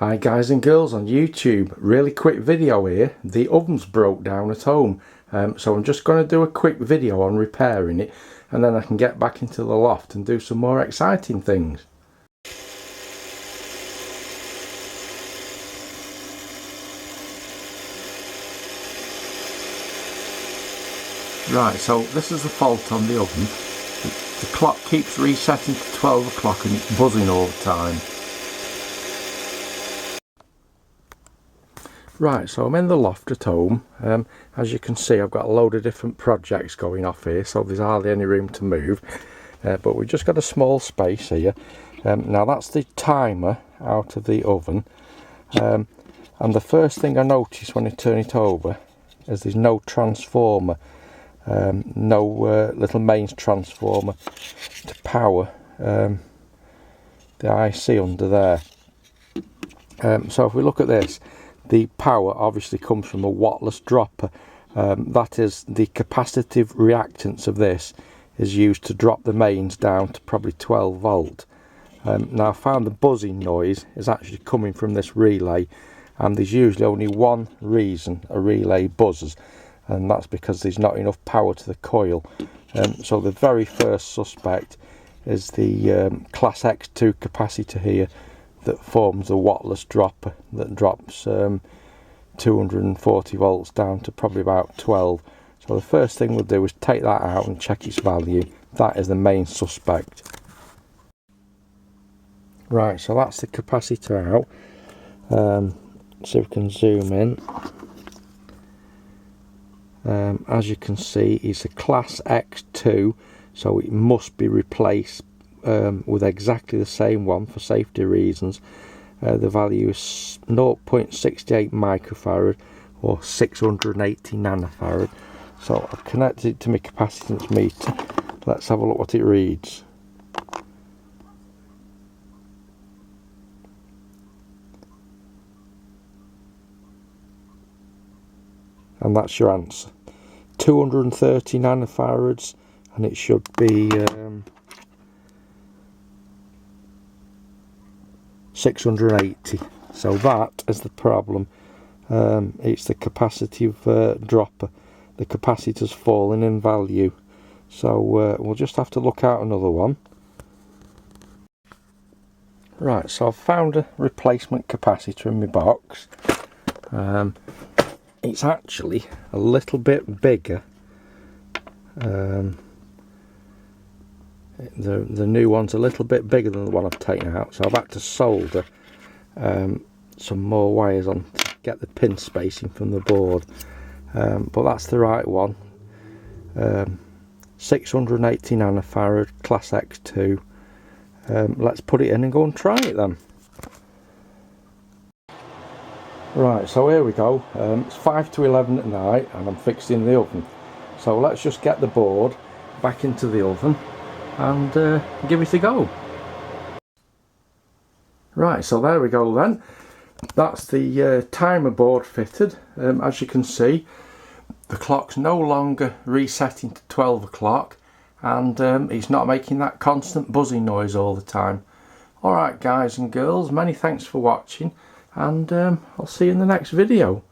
Hi guys and girls on YouTube, really quick video here. The oven's broke down at home, so I'm just going to do a quick video on repairing it, and then I can get back into the loft and do some more exciting things. Right, so this is the fault on the oven. The clock keeps resetting to 12 o'clock and it's buzzing all the time. Right, so I'm in the loft at home. As you can see, I've got a load of different projects going off here, so there's hardly any room to move. But we've just got a small space here. Now that's the timer out of the oven. And the first thing I notice when I turn it over is there's no transformer. No little mains transformer to power the IC under there. So if we look at this, the power obviously comes from a wattless dropper. That is, the capacitive reactance of this is used to drop the mains down to probably 12 volt. Now I found the buzzing noise is actually coming from this relay, and there's usually only one reason a relay buzzes, and that's because there's not enough power to the coil. So the very first suspect is the class X2 capacitor here that forms a wattless dropper that drops 240 volts down to probably about 12. So the first thing we'll do is take that out and check its value. That is the main suspect. Right, so that's the capacitor out. So we can zoom in. As you can see, it's a class X2, so it must be replaced with exactly the same one for safety reasons. The value is 0.68 microfarad or 680 nanofarad. So I've connected it to my capacitance meter. Let's have a look what it reads. And that's your answer. 230 nanofarads, and it should be 680. So that is the problem. It's the capacitive dropper. The capacitor's falling in value, so we'll just have to look out another one. Right, so I've found a replacement capacitor in my box. It's actually a little bit bigger. The new one's a little bit bigger than the one I've taken out, so I've had to solder some more wires on to get the pin spacing from the board. But that's the right one. 680 nanofarad, class X2. Let's put it in and go and try it then. Right, so here we go. It's 5 to 11 at night and I'm fixing the oven. So let's just get the board back into the oven and give it a go. Right, so there we go then. That's the timer board fitted. As you can see, the clock's no longer resetting to 12 o'clock, and it's not making that constant buzzing noise all the time. Alright guys and girls, many thanks for watching, and I'll see you in the next video.